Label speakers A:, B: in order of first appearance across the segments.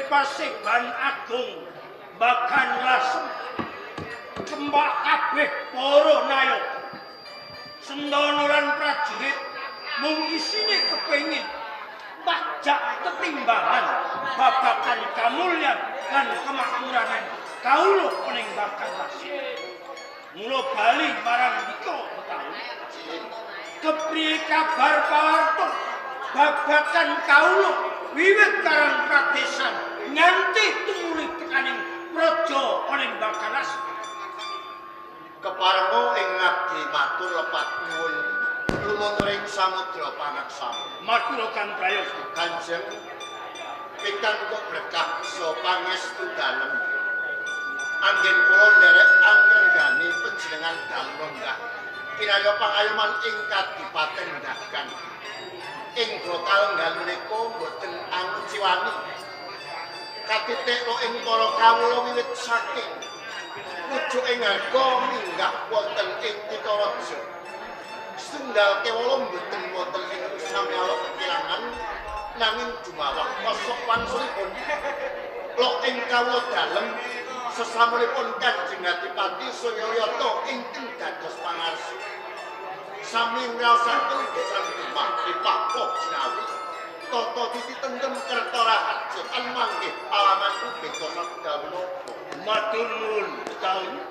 A: Paseban Agung Bagan Las Cembak kabeh para nayok Sendana lan prajurit mung isine kepengin pajak ketimbangan babagan kamulyan lan kemakmuran kawula ning Bagan Las. Mula bali marang Dika Betawi. Kepriye kabar pawarta babagan kawula wiwit karang pradesan nganti tumuli tekaning praja ning Bagan Las.
B: Keparenga ing ngabdi matur lepat nyuwun lumunring samudra panaksama.
A: Matur Kang Prayoga.
B: Kanjeng pikantuk berkah so pangestu dalem. Anggen kula nderek anggenggani panjenengan dalem lenggah. Kiraya pangayoman ing Kadipaten Dagang. Ing lokal nggal menika boten angciwani. Katitik ing para kawula wiwit saking pucuking harga minggah wonten ing Kitaraja. Setunggal kewala mboten wonten ing samiala kekirangan nanging dumawah kosok wangsulipun. Lok ing kawula dalem sesamunipun Kanjeng Adipati Suryayata ingkang dados pangarsa. Sami ngraosaken gesang Demak Dipakok Jinawi. Tata titi tenggem kerta raharja kan manggih alamanku beda sadawuh.
A: Matur nuwun Betawi.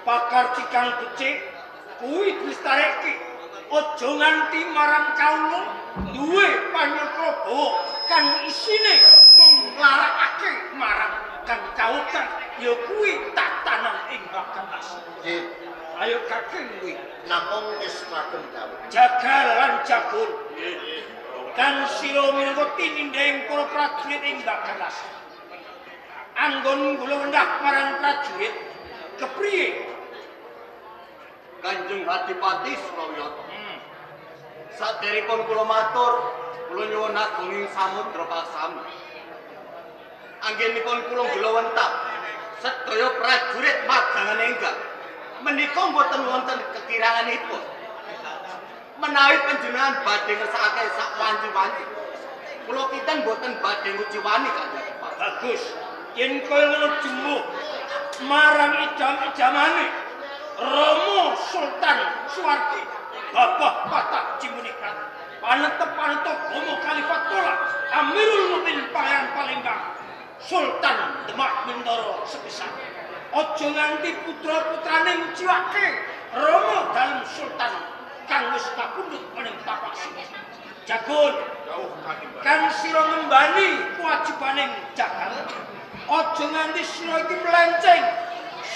A: Pakar Cikang becik kuwi distarekke aja nganti marang kawula duwe panyekrobo kang isine mung larakake marang kang kautan ya kuwi tatanan ing Bakalas.
B: Nggih,
A: Ayo kakek kuwi
B: namung ngestaken dawuh.
A: jagal lan jagul kan sira minangka tininding para prajurit ing Bakalas. Anggon kula wendah marang prajurit kepriye?
C: Kanjeng Adipati Surawiyata. Saderipun kula matur, kula nyuwun agung ing samudra pasami. Anggenipun kula glowentap sedaya prajurit magangan enggak menika mboten wonten kekiranganipun. Menawi panjenengan badhe ngersakake sak wanci-wanci, kula kinten mboten badhe nguji wani Kanjeng Adipati.
A: Bagus. Yen kaya ngono jumuh marang ijam-ijamane Romo Sultan Suwardi Babah Patak Cimunikat panetep-panetep Romo Kalifatullah Amirul Mukminin Pangeran Palembang Sultan Demak Bintoro sepisan. Aja nganti putra-putrane nguciwake Romo dalem Sultan kang wis kapundhut ning tapak sini. Jagol kan sira ngembani kewajibaning jagal. Aja nganti sira iki melenceng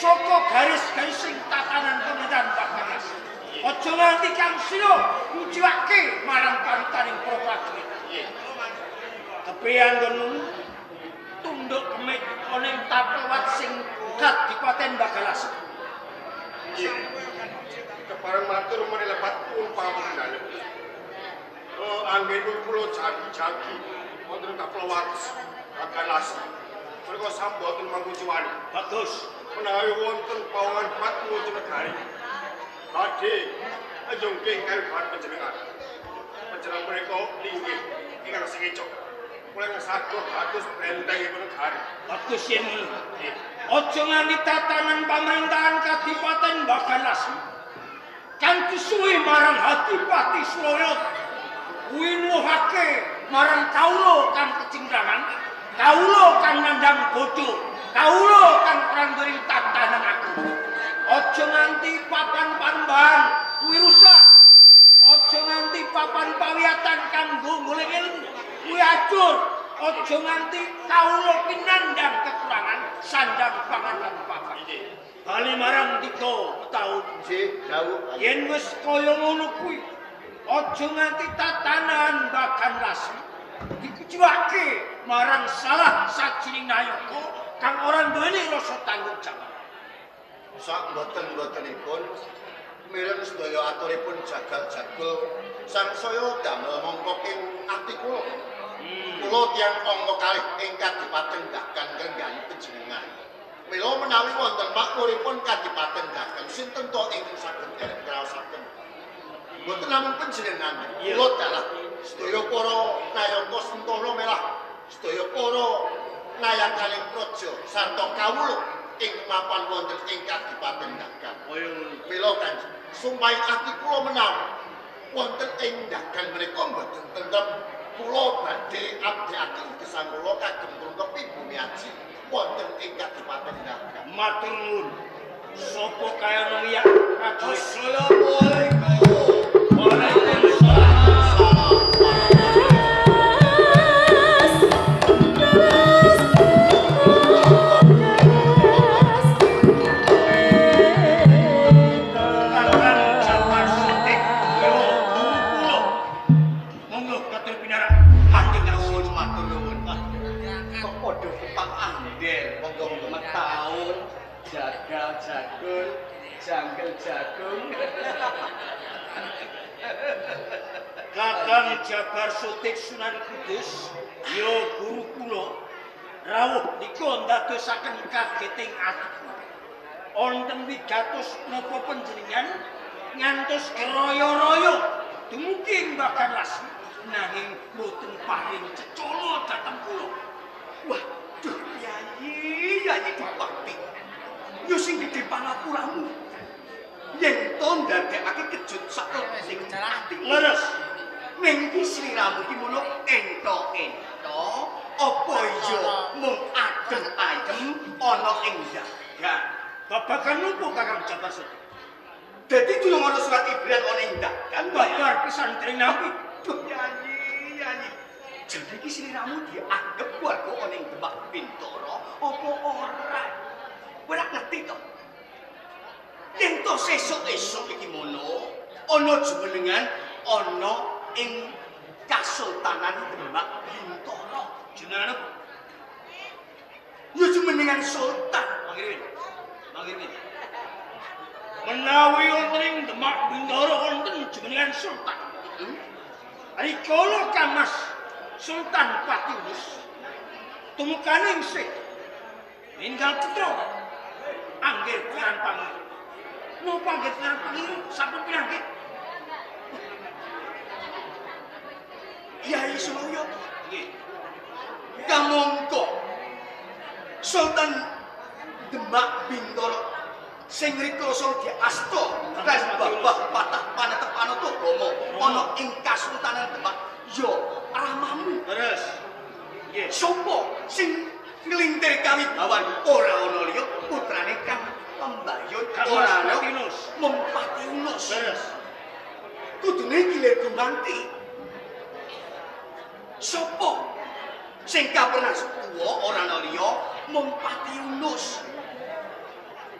A: saka garis-garis tatanan pemerintahan Bakalas. Aja nganti kang sira nguciwake marang pantaning para prajurit. Kepriyan ngono tunduk kemit ana ing tapelwat sing Kadipaten Bakalas.
D: Kepareng matur menelepat pun pamundan. Anggenipun kula jagi-jagi wonten kapelwat Bakalas. Mereka samboten mangkuci wani.
A: Bagus.
D: Menawi wonten pawongan patmu negari. Badhe njungking kalihan panjenengan. Panjenengan menika linggih ingkang sengecok. Mulai saged bagus bentengipun negari.
A: Bagus yen ngono. Aja nganti tatanan pemerintahan Kadipaten Bakalas kang disuwi marang Adipati Surawiyata kuwi nuwuhake marang kawula kang kecingrangan, kawula kang nandhang bodho, kawula kang perang during tatanan aku. Aja nganti papan panembahan kuwi rusak. Aja nganti papan pawiyatan kanggo golek ilmu kuwi ajur. Aja nganti kawula pinandhang kekurangan sandang pangan lan papan. Bali marang 3 taun.
B: Nggih, dawuh.
A: Yen wis kaya ngono kuwi, aja nganti tatanan Bakalas dikuciwake marang salah sajining nayaka kang ora duweni rasa tanggung jawab.
B: Sak boten-botenipun mireng sedaya aturipun jagal-jagul sangsaya damel mongko ing ati kula. Kula tiyang angka kalih ing Kadipaten Dakan ngrenggan panjenengan. Mila menawi wonten makmuripun Kadipaten Dakan sinten to ingkang saged derek kraosaken. Mboten namung panjenengan, kula dalah sedaya para nayaka Sentara Merah, sedaya para nayakaning praja sarta kawula ing mapan wonten ing Kadipaten Dakan. Mila Kanjeng, sumpahe ati kula menawi wonten ing Dakan menika mboten tentrem kula badhe abdiaken gesang kula kagem ngrungkepi bumi aji wonten ing Kadipaten Dakan.
A: Matur nuwun. Sapa kaya nang ya?
C: Assalamualaikum.
A: Waalaikumsalam.
C: Jagal-jagul, jangkel jagung.
A: Kakang Jabar Sotik Sunan Kudus, ya guru kula rawuh nika ndadosaken kageting ati. Wonten wigatos napa panjenengan ngantos royo-royo dumugi Bakalas nanging boten paring cecolo dhateng kula.
C: Waduh, Yayi Dipati. Yo sing gedhe panapuramu. Yen to ndadekake kejut sak sing ati.
A: Leres.
C: Ning iki sliramu iki mono ento-ento, apa iya mung adem-ayem ana ing dagang.
A: Babagan nopo Kakang Jabar Sotik?
C: Dadi durung ana surat ibrat ana ing dagan
A: Babar pesantren Nabi.
C: Nyanyi. Jadi iki sliramu dianggep warga ana ing Demak Bintoro apa ora? Ora ngerti to. Yen to sesuk-esuk iki mono ana jumenengan ana ing Kasultanan Demak Bintoro.
A: Jenengan apa?
C: Ya jumenengan sultan.
A: Mangirin. Menawi wonten ing Demak Bintoro wonten jenengan sultan. Rikala Kamas Sultan Patius tumekaning sih ninggal putra angger piran panggil. Napa angger piran panggil sampun pinanggih?
C: Kyai Sunoyo.
A: Nggih.
C: Kamangka Sultan Demak Bintoro sing rikala diasta kan babah patah panetepana Togomo ana ing Kasultanan Demak ya ramamu.
A: Terus. Nggih.
C: Sopo sing nglintir kawibawan ora ana liya putrane Kang Pembayun ora ana Mempatiunus.
A: Terus.
C: Kudune gilir gumanti. Sopo sing kapenas tuwa ora ana liya Mempatiunus.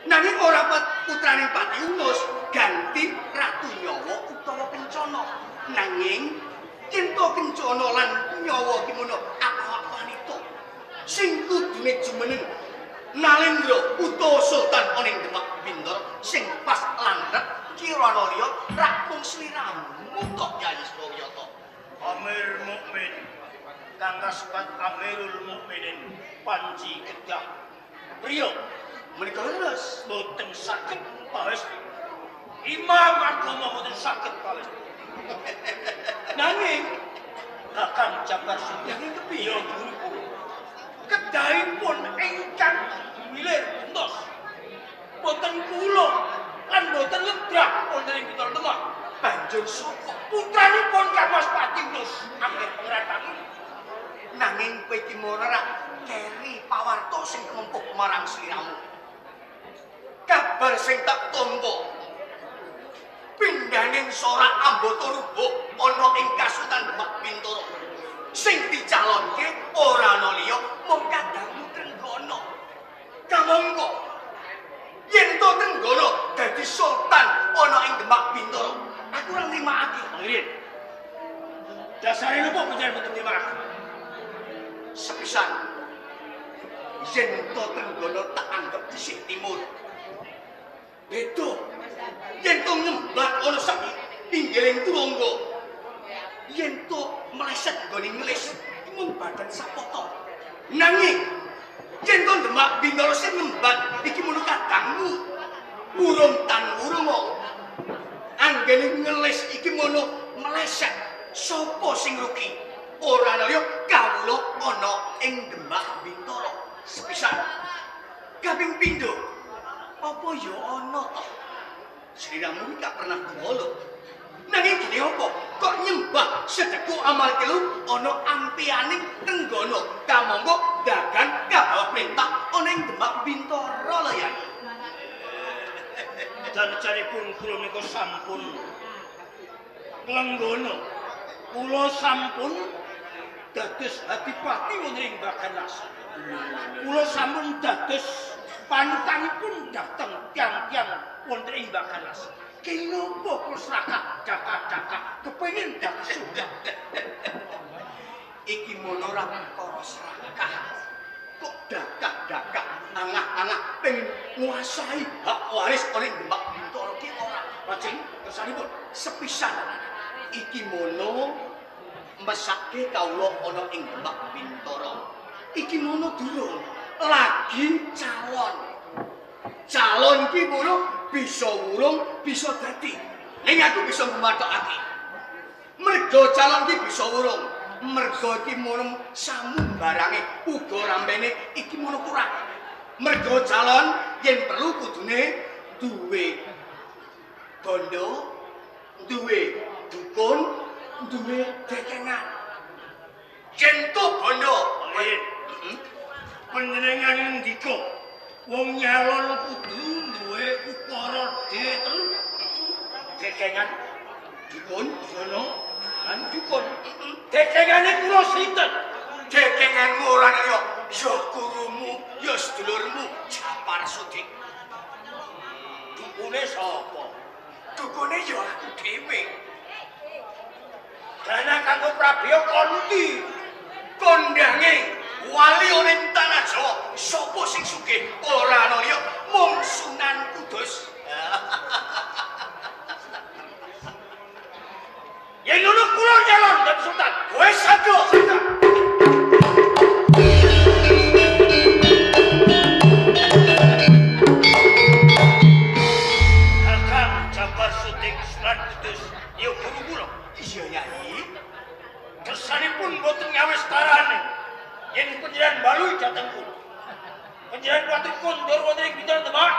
C: Nanging ora putrane Patiunus ganti Ratu Nyawa utawa Kencana. Nanging Cinta Kencana lan Nyawa ki mono apa-apanito sing kudune jumeneng Nalendra utawa Sultan ana ing Demak Bintoro sing pas landhep kira ana liya rak mung sliramu tok Kyai Suryata.
A: Amir Mukmin kang kasebat Amirul Mukminin Panji Kedah. Priyo
C: Menika leres
A: boten saged pawesti. Imam agama boten saged pawesti. Nanging Kakang Jabar Sundari kepiye guru? Kedahipun ingkang milir entos. Boten kula lan boten lebrah wonten ing Bintoro Demak.
C: banjur sapa
A: Putranipun Kamas Patius angger pangeran Pangi.
C: nanging kowe iki ora keri pawarta sing kemempuk marang sliramu. Kabar sing tak tampa pindhaning sorak Ambata Rubuh ana ing Kasultanan Demak Bintoro sing dicalonke ora ana liya mung Kadangmu Trenggana. Kamangka yen to Trenggana dadi sultan ana ing Demak Bintoro aku ora nrimakake.
A: Mangirin. Dasare napa panjenengan boten terima?
C: Sepisan yen to Trenggana tak anggap dhisik timur. Beda yen to nyembat ana sak pinggiring turangga. Yen to meleset nggone ngelis mung badan sapoto. Nanging yen to Demak Bintoro sing nyembat iki mono Kadangmu. Urung tan urung kok. Anggene ngelis iki mono meleset. Sopo sing rugi? Ora ana liya kawula ana ing Demak Bintoro. Sepisan kaping pindho apa ya ana to? Sliramu iki gak pernah tuwa lho. Nanging gene apa? Kok nyembah sedeku amal kelu ana ampianing Trenggana. Kamangka dagang kabawa perintah ana ing Demak Bintoro lho ya.
A: Jan-janipun kula menika sampun Trenggana. Kula sampun dados adipati wonten ing Baganas. Kula sampun dados panutanipun dhateng tiang-tiang wonten ing Baganas. Kenapa kula serakah dakah-dakah kepengin dadi sultan?
C: Iki mono ora perkara serakah. Kok dakah-dakah angah-angah pengen nguasai hak waris ana ing Demak Bintoro ki ora.
A: Lajeng kersanipun
C: Sepisan iki mono mesake kawula ana ing Demak Bintoro. Iki mono durung lagi calon. Calon ki mono bisa wurung, bisa dadi. Ning aku bisa ngumathokake. Mergo calon ki bisa wurung. Mergo iki mono samumbarange uga rambene iki mono kurang. Mergo calon yen perlu kudune duwe bondo, duwe dukun, duwe dekengan. Cento bondo.
A: Panjenengan ndika wong nyalon kudu duwe ukara dhewe telu. dekengan
C: Dipun
A: sono lan dukun. Dekengane kula sinten?
C: dekenganmu ora liya ya gurumu ya sedulurmu Japar Sudik.
A: Dukune sapa?
C: Dukune ya aku dhewe.
A: Dana kanggo Prabeya kondi.
C: Kondange wali ning tanah Jawa sapa sing sugih ora ana liya mung Sunan Kudus.
A: Yen ngono kula nyalon Dadi Sultan. Wis saja. Kakang Japar Sudik Sunan Kudus ya guru kula.
C: Iya Yai.
A: Kersanipun boten ngawis tarane. Yen panjenengan balui dhateng kula. Panjenengan kuwatir kondur wonten ing bidang Demak,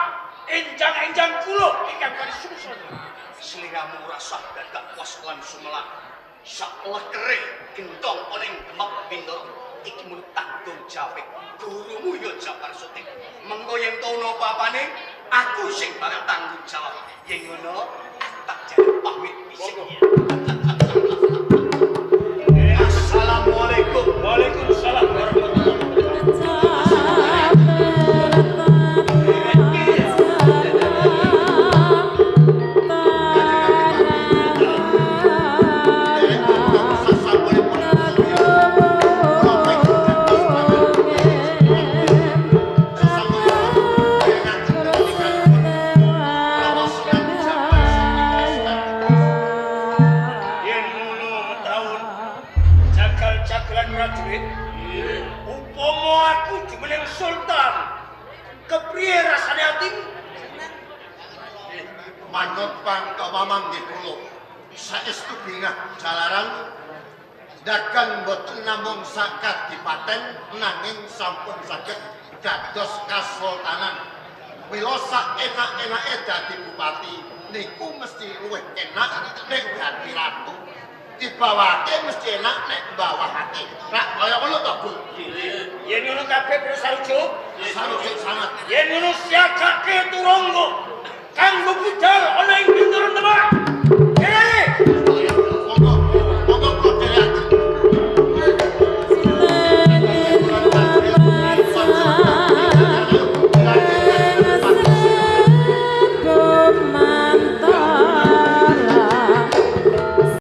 A: enjang-enjang kula ingkang kali sukses.
C: Sliramu rasa gagak puas lan sumelang. Sak lekere gendong oning Demak Bintoro. Iki mun tanggung jawab gurumu ya Japar Sudik. Mengko yen tono papane aku sing bareng tanggung jawab. Yen ngono tak jadi pamit bisik. Assalamualaikum.
A: Waalaikumsalam warahmatullahi Yen ngono taun jagal-jagalan prajurit. Upama aku dimeneng sultan. Kepriye rasane atimu?
B: Manut pangkawamang nggih kula. Saestu bingah jalaran dagang boten namung sakadipaten nanging sampun saged dados kasultanan. Mila sak enak-enake dadi bupati niku mesti luwih enak nek dadi ratu. Dibawake mesti enak nek mbawahake. Rak kaya ngono to, Bu?
A: Yen ngono kabeh terus sarujuk.
B: Sarujuk sangat.
A: Yen ngono siagake turunggo kanggo budal ana ing